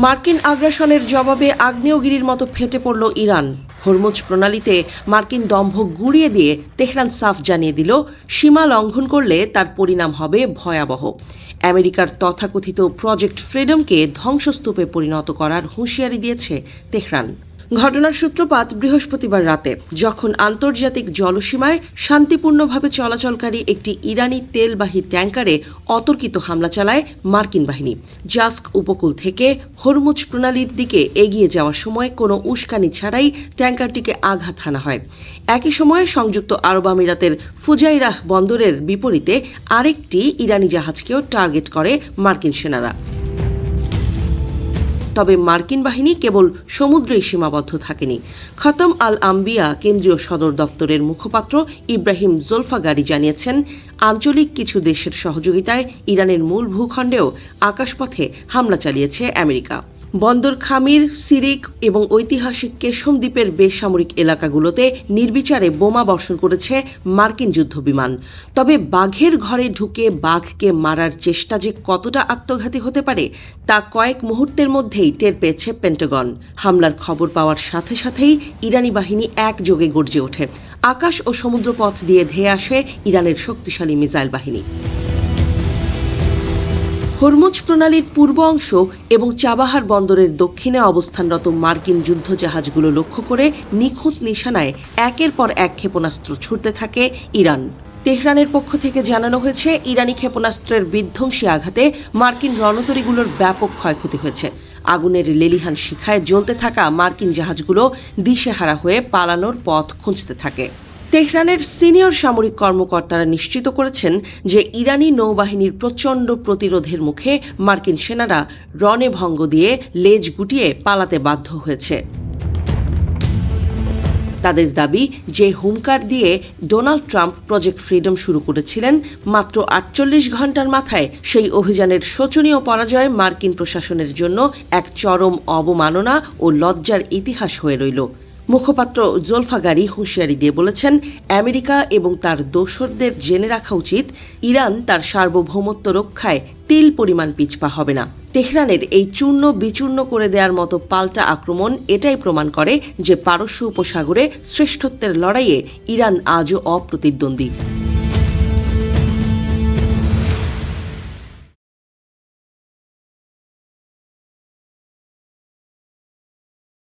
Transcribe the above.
মার্কিন আগ্রাসনের জবাবে আগ্নেয়গিরির মতো ফেটে পড়ল ইরান। হরমুজ প্রণালীতে মার্কিন দম্ভ গুঁড়িয়ে দিয়ে তেহরান সাফ জানিয়ে দিল, সীমা লঙ্ঘন করলে তার পরিণাম হবে ভয়াবহ। আমেরিকার তথাকথিত প্রজেক্ট ফ্রিডমকে ধ্বংসস্তূপে পরিণত করার হুঁশিয়ারি দিয়েছে তেহরান। ঘটনার সূত্রপাত বৃহস্পতিবার রাতে, যখন আন্তর্জাতিক জলসীমায় শান্তিপূর্ণভাবে চলাচলকারী একটি ইরানি তেলবাহী ট্যাঙ্কারে অতর্কিত হামলা চালায় মার্কিন বাহিনী। জাস্ক উপকূল থেকে হরমুজ প্রণালীর দিকে এগিয়ে যাওয়ার সময় কোনো উস্কানি ছাড়াই ট্যাঙ্কারটিকে আঘাত হানা হয়। একই সময়ে সংযুক্ত আরব আমিরাতের ফুজাইরাহ বন্দরের বিপরীতে আরেকটি ইরানি জাহাজকেও টার্গেট করে মার্কিন সেনারা। তবে মার্কিন বাহিনী কেবল সমুদ্রেই সীমাবদ্ধ থাকেনি। খতম আল আম্বিয়া কেন্দ্রীয় সদর দপ্তরের মুখপাত্র ইব্রাহিম জোলফাগারি জানিয়েছেন, আঞ্চলিক কিছু দেশের সহযোগিতায় ইরানের মূল ভূখণ্ডেও আকাশপথে হামলা চালিয়েছে আমেরিকা। বন্দর খামির, সিরিক এবং ঐতিহাসিক কেশম দ্বীপের বেসামরিক এলাকাগুলোতে নির্বিচারে বোমা বর্ষণ করেছে মার্কিন যুদ্ধবিমান। তবে বাঘের ঘরে ঢুকে বাঘকে মারার চেষ্টা যে কতটা আত্মঘাতী হতে পারে তা কয়েক মুহূর্তের মধ্যেই টের পেয়েছে পেন্টাগন। হামলার খবর পাওয়ার সাথে সাথেই ইরানি বাহিনী একযোগে গর্জে ওঠে। আকাশ ও সমুদ্রপথ দিয়ে ধেয়ে আসে ইরানের শক্তিশালী মিসাইল বাহিনী। হরমুজ প্রণালীর পূর্ব অংশ এবং চাবাহার বন্দরের দক্ষিণে অবস্থানরত মার্কিন যুদ্ধজাহাজগুলো লক্ষ্য করে নিখুঁত নিশানায় একের পর এক ক্ষেপণাস্ত্র ছুড়তে থাকে ইরান। তেহরানের পক্ষ থেকে জানানো হয়েছে, ইরানি ক্ষেপণাস্ত্রের বিধ্বংসী আঘাতে মার্কিন রণতরীগুলোর ব্যাপক ক্ষয়ক্ষতি হয়েছে। আগুনের লেলিহান শিখায় জ্বলতে থাকা মার্কিন জাহাজগুলো দিশেহারা হয়ে পালানোর পথ খুঁজতে থাকে। তেহরানের সিনিয়র সামরিক কর্মকর্তারা নিশ্চিত করেছেন যে ইরানি নৌবাহিনীর প্রচণ্ড প্রতিরোধের মুখে মার্কিন সেনারা রণে ভঙ্গ দিয়ে লেজ গুটিয়ে পালাতে বাধ্য হয়েছে। তাদের দাবি, যে হুঙ্কার দিয়ে ডোনাল্ড ট্রাম্প প্রজেক্ট ফ্রিডম শুরু করেছিলেন, মাত্র ৪৮ ঘণ্টার মাথায় সেই অভিযানের শোচনীয় পরাজয় মার্কিন প্রশাসনের জন্য এক চরম অবমাননা ও লজ্জার ইতিহাস হয়ে রইল। মুখপাত্র জোলফাগারি হুঁশিয়ারি দিয়ে বলেছেন, আমেরিকা এবং তার দোসরদের জেনে রাখা উচিত, ইরান তার সার্বভৌমত্ব রক্ষায় তিল পরিমাণ পিছপা হবে না। তেহরানের এই চূর্ণ বিচূর্ণ করে দেওয়ার মতো পাল্টা আক্রমণ এটাই প্রমাণ করে যে পারস্য উপসাগরে শ্রেষ্ঠত্বের লড়াইয়ে ইরান আজও অপ্রতিদ্বন্দ্বী।